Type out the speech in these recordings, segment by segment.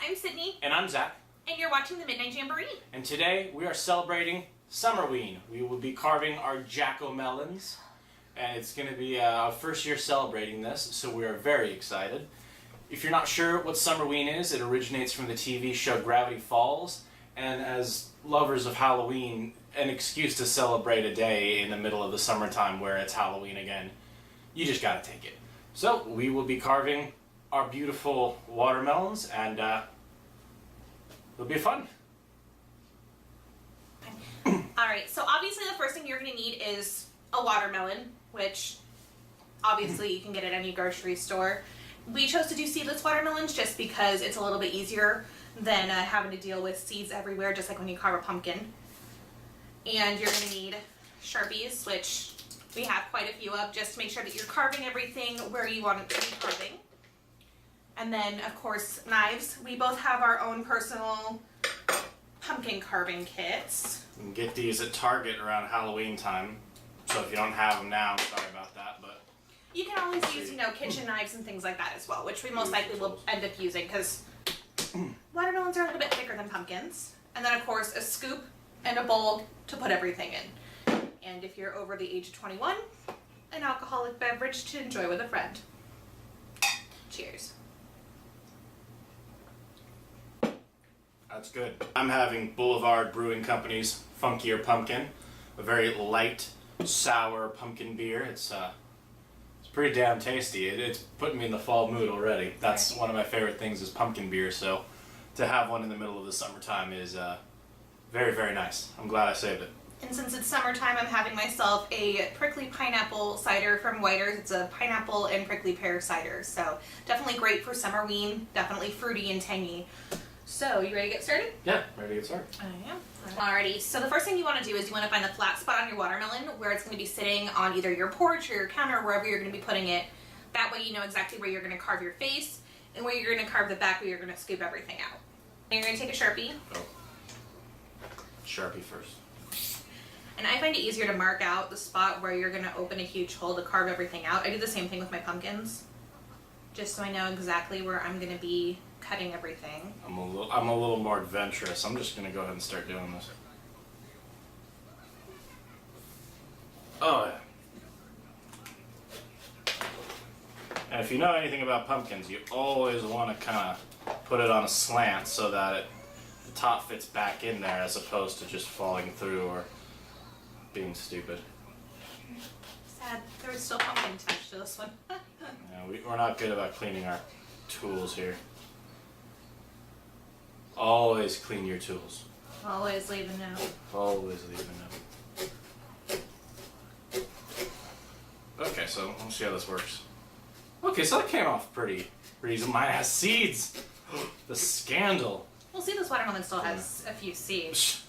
I'm Sydney. And I'm Zach. And you're watching the Midnight Jamboree. And today we are celebrating Summerween. We will be carving our jack-o'-melons. And it's going to be our first year celebrating this, so we are very excited. If you're not sure what Summerween is, it originates from the TV show Gravity Falls. And as lovers of Halloween, an excuse to celebrate a day in the middle of the summertime where it's Halloween again. You just gotta take it. So we will be carving our beautiful watermelons, and it'll be fun. Alright, so obviously the first thing you're going to need is a watermelon, which obviously you can get at any grocery store. We chose to do seedless watermelons just because it's a little bit easier than having to deal with seeds everywhere, just like when you carve a pumpkin. And you're going to need Sharpies, which we have quite a few of, just to make sure that you're carving everything where you want it to be carving. And then, of course, knives. We both have our own personal pumpkin carving kits. You can get these at Target around Halloween time. So if you don't have them now, I'm sorry about that, but you can always use, kitchen knives and things like that as well, which we most likely will end up using because watermelons are a little bit thicker than pumpkins. And then, of course, a scoop and a bowl to put everything in. And if you're over the age of 21, an alcoholic beverage to enjoy with a friend. Cheers. that's good. I'm having Boulevard Brewing Company's Funkier Pumpkin, a very light, sour pumpkin beer. It's pretty damn tasty. It's putting me in the fall mood already. That's one of my favorite things is pumpkin beer, so to have one in the middle of the summertime is very, very nice. I'm glad I saved it. And since it's summertime, I'm having myself a prickly pineapple cider from Whiter's. It's a pineapple and prickly pear cider, so definitely great for Summerween, definitely fruity and tangy. So, you ready to get started? Yeah, ready to get started. I am. Alrighty, so the first thing you want to do is you want to find a flat spot on your watermelon where it's going to be sitting on either your porch or your counter, wherever you're going to be putting it. That way you know exactly where you're going to carve your face and where you're going to carve the back, where you're going to scoop everything out. And you're going to take a Sharpie. Oh. Sharpie first. And I find it easier to mark out the spot where you're going to open a huge hole to carve everything out. I do the same thing with my pumpkins, just so I know exactly where I'm going to be cutting everything. I'm a little more adventurous. I'm just going to go ahead and start doing this. Oh, yeah. And if you know anything about pumpkins, you always want to kind of put it on a slant so that the top fits back in there as opposed to just falling through or being stupid. Sad. There was still pumpkin attached to this one. Yeah, we're not good about cleaning our tools here. Always clean your tools. Always leave a note. Always leave a note. Okay, so let's see how this works. Okay, so that came off pretty easy. Mine has seeds. The scandal. Well, seedless watermelon still has a few seeds.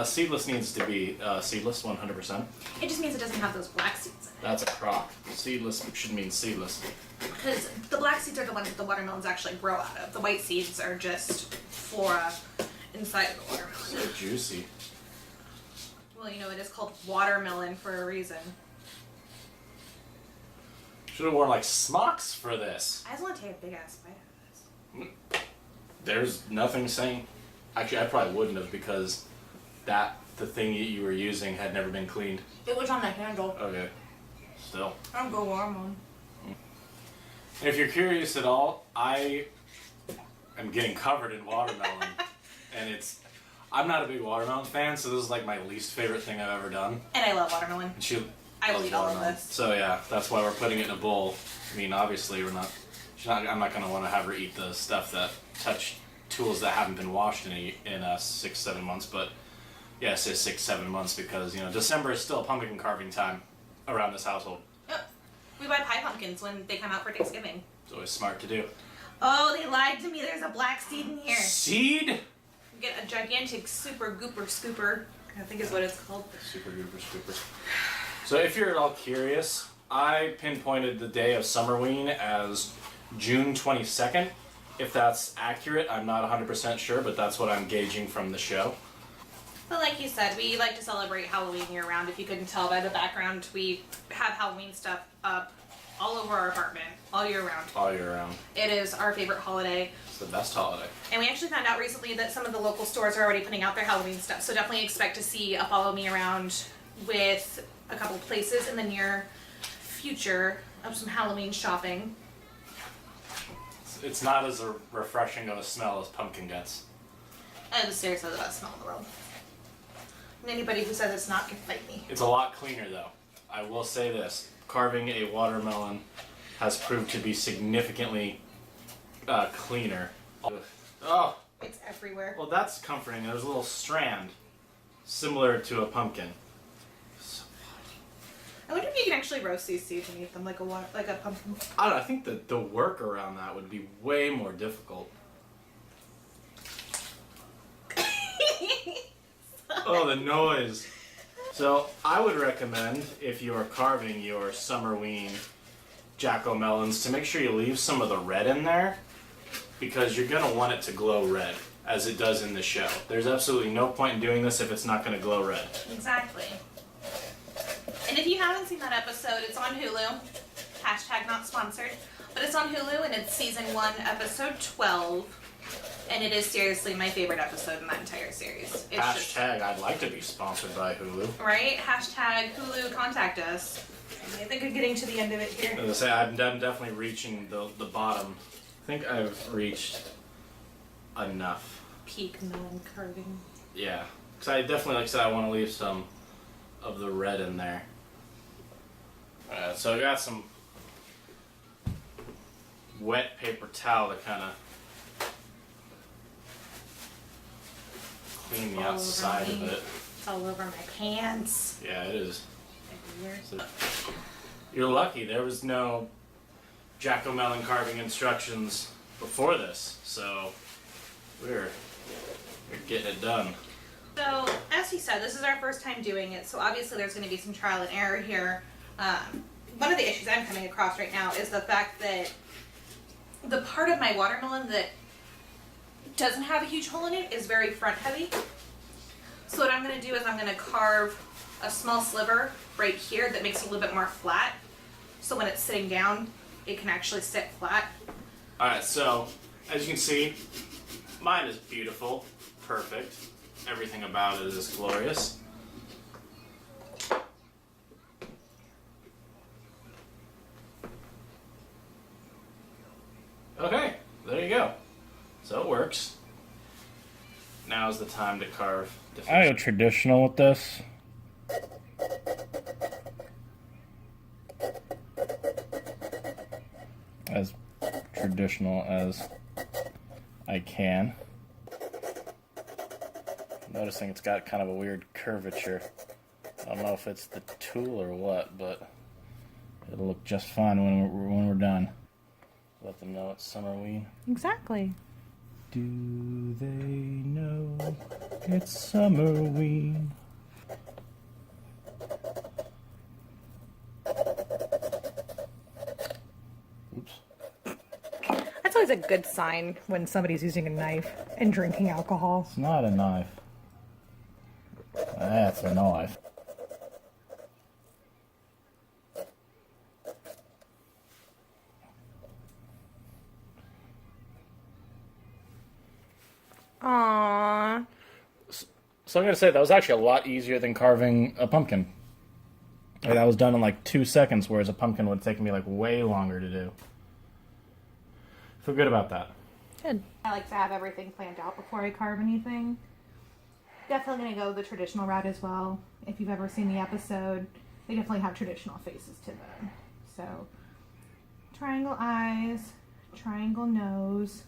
Seedless needs to be seedless, 100%. It just means it doesn't have those black seeds in it. That's a crock. Seedless should mean seedless. Because the black seeds are the ones that the watermelons actually grow out of. The white seeds are just flora inside of the watermelon. So juicy. Well, it is called watermelon for a reason. Should have worn like smocks for this. I just want to take a big ass bite out of this. There's nothing saying. Actually, I probably wouldn't have because the thing you were using had never been cleaned. It was on the handle. Okay. Still. I'll go watermelon. And if you're curious at all, I am getting covered in watermelon. And I'm not a big watermelon fan, so this is like my least favorite thing I've ever done. And I love watermelon. And I will eat all of this. So yeah, that's why we're putting it in a bowl. I mean, obviously I'm not going to want to have her eat the stuff that touch tools that haven't been washed in 6-7 months, but yeah, I say 6-7 months because December is still pumpkin carving time around this household. Yep. We buy pie pumpkins when they come out for Thanksgiving. It's always smart to do. Oh, they lied to me. There's a black seed in here. Seed? Get a gigantic super gooper scooper, I think is what it's called. Super gooper scooper. So if you're at all curious, I pinpointed the day of Summerween as June 22nd. If that's accurate, I'm not 100% sure, but that's what I'm gauging from the show. But like you said, we like to celebrate Halloween year-round. If you couldn't tell by the background, we have Halloween stuff up all over our apartment all year round. All year round. It is our favorite holiday. It's the best holiday. And we actually found out recently that some of the local stores are already putting out their Halloween stuff. So definitely expect to see a follow me around with a couple places in the near future of some Halloween shopping. It's not as refreshing of a smell as pumpkin gets. And seriously, the best smell in the world. And anybody who says it's not can fight me. It's a lot cleaner though. I will say this. Carving a watermelon has proved to be significantly cleaner. Oh! It's everywhere. Well, that's comforting. There's a little strand similar to a pumpkin. I wonder if you can actually roast these seeds and eat them like a pumpkin. I don't know. I think that the work around that would be way more difficult. Oh, the noise. So, I would recommend, if you are carving your Summerween jack-o'-melons, to make sure you leave some of the red in there, because you're going to want it to glow red, as it does in the show. There's absolutely no point in doing this if it's not going to glow red. Exactly. And if you haven't seen that episode, it's on Hulu. Hashtag not sponsored. But it's on Hulu, and it's season 1, episode 12. And it is seriously my favorite episode in that entire series. It's Hashtag I'd like to be sponsored by Hulu. Right? Hashtag Hulu contact us. I think I'm getting to the end of it here. As I say, I'm definitely reaching the bottom. I think I've reached enough. Peak melon carving. Yeah. Because I definitely, like I said, I want to leave some of the red in there. So I got some wet paper towel to kind of clean the outside of it. It's all over my pants. Yeah, it is. Everywhere. So, you're lucky there was no jack-o'-melon carving instructions before this, so we're getting it done. So, as he said, this is our first time doing it, so obviously there's going to be some trial and error here. One of the issues I'm coming across right now is the fact that the part of my watermelon that doesn't have a huge hole in it is very front heavy. So what I'm going to do is I'm going to carve a small sliver right here that makes it a little bit more flat. So when it's sitting down, it can actually sit flat. Alright, so as you can see, mine is beautiful, perfect. Everything about it is glorious. Okay, there you go. So it works. Now's the time to carve. I go traditional with this. As traditional as I can. Noticing it's got kind of a weird curvature. I don't know if it's the tool or what, but it'll look just fine when we're done. Let them know it's Summerween. Exactly. Do they know it's Summerween? Oops. That's always a good sign when somebody's using a knife and drinking alcohol. It's not a knife. That's a knife. Aww. So I'm going to say that was actually a lot easier than carving a pumpkin. Like, that was done in like 2 seconds, whereas a pumpkin would take me like way longer to do. Feel good about that. Good. I like to have everything planned out before I carve anything. Definitely going to go the traditional route as well. If you've ever seen the episode, they definitely have traditional faces to them. So, triangle eyes, triangle nose,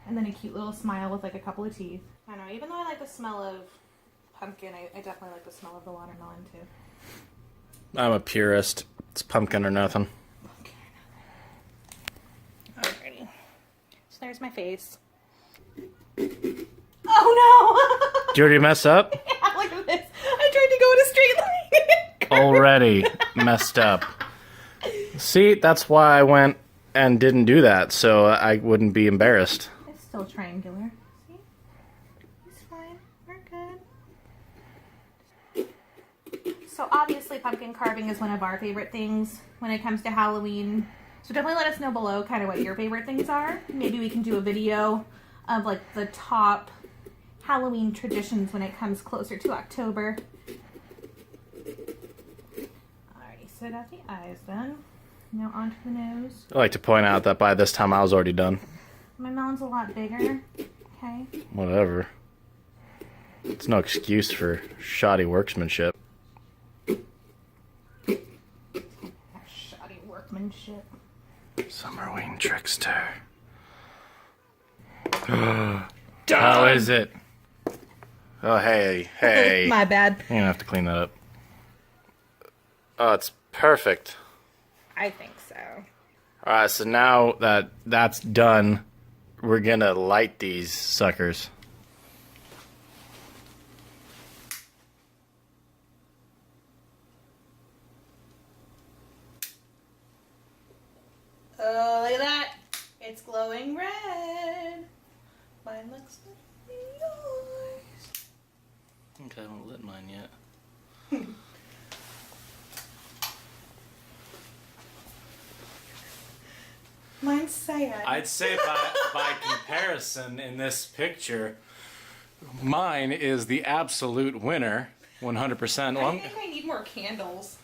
and then a cute little smile with like a couple of teeth. I don't know, even though I like the smell of pumpkin, I definitely like the smell of the watermelon too. I'm a purist. It's pumpkin or nothing. Alrighty. So there's my face. Oh Did you already mess up? no! Yeah, look at this. I tried to go in a straight line. Already messed up. See, that's why I went and didn't do that, so I wouldn't be embarrassed. It's still triangular. See? It's fine. We're good. So obviously pumpkin carving is one of our favorite things when it comes to Halloween. So definitely let us know below kind of what your favorite things are. Maybe we can do a video of like the top Halloween traditions when it comes closer to October. Alrighty, so got the eyes done. Now onto the nose. I like to point out that by this time I was already done. My melon's a lot bigger. Okay. Whatever. It's no excuse for shoddy workmanship. Shoddy workmanship. Summerween trickster. How is it? Oh, hey. My bad. You're gonna have to clean that up. Oh, it's perfect. I think so. Alright, so now that that's done, we're gonna light these suckers. Oh, look at that. It's glowing red. Mine looks like yours. I think I haven't lit mine yet. Mine's sad. I'd say by comparison in this picture, mine is the absolute winner, 100%. Well, I think I need more candles.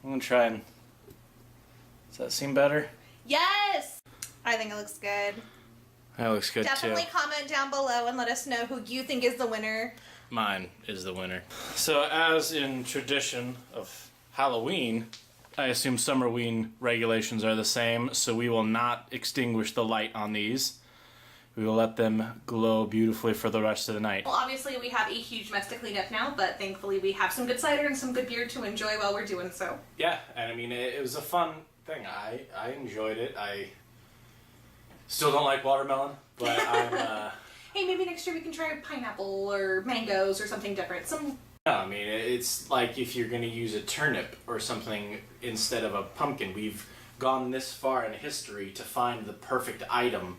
I'm gonna try and. Does that seem better? Yes! I think it looks good. That looks good Definitely too. comment down below and let us know who you think is the winner. Mine is the winner. So, as in tradition of Halloween, I assume Summerween regulations are the same, so we will not extinguish the light on these. We will let them glow beautifully for the rest of the night. Well, obviously we have a huge mess to clean up now, but thankfully we have some good cider and some good beer to enjoy while we're doing so. Yeah, and I mean, it was a fun thing. I enjoyed it. I still don't like watermelon, but I'm... Hey, maybe next year we can try pineapple or mangoes or something different. No, I mean, it's like if you're going to use a turnip or something instead of a pumpkin. We've gone this far in history to find the perfect item.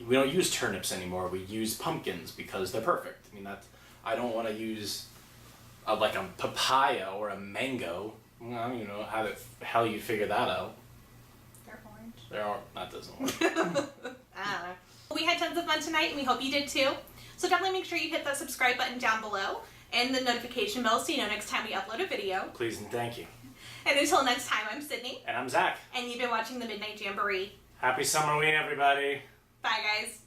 We don't use turnips anymore. We use pumpkins because they're perfect. I mean, I don't want to use like a papaya or a mango. I don't even know how the hell you figure that out. They're orange. That doesn't work. I don't know. We had tons of fun tonight, and we hope you did too. So definitely make sure you hit that subscribe button down below and the notification bell so you know next time we upload a video. Please and thank you. And until next time, I'm Sydney, And I'm Zach. and you've been watching the Midnight Jamboree. Happy Summerween, everybody. Bye, guys.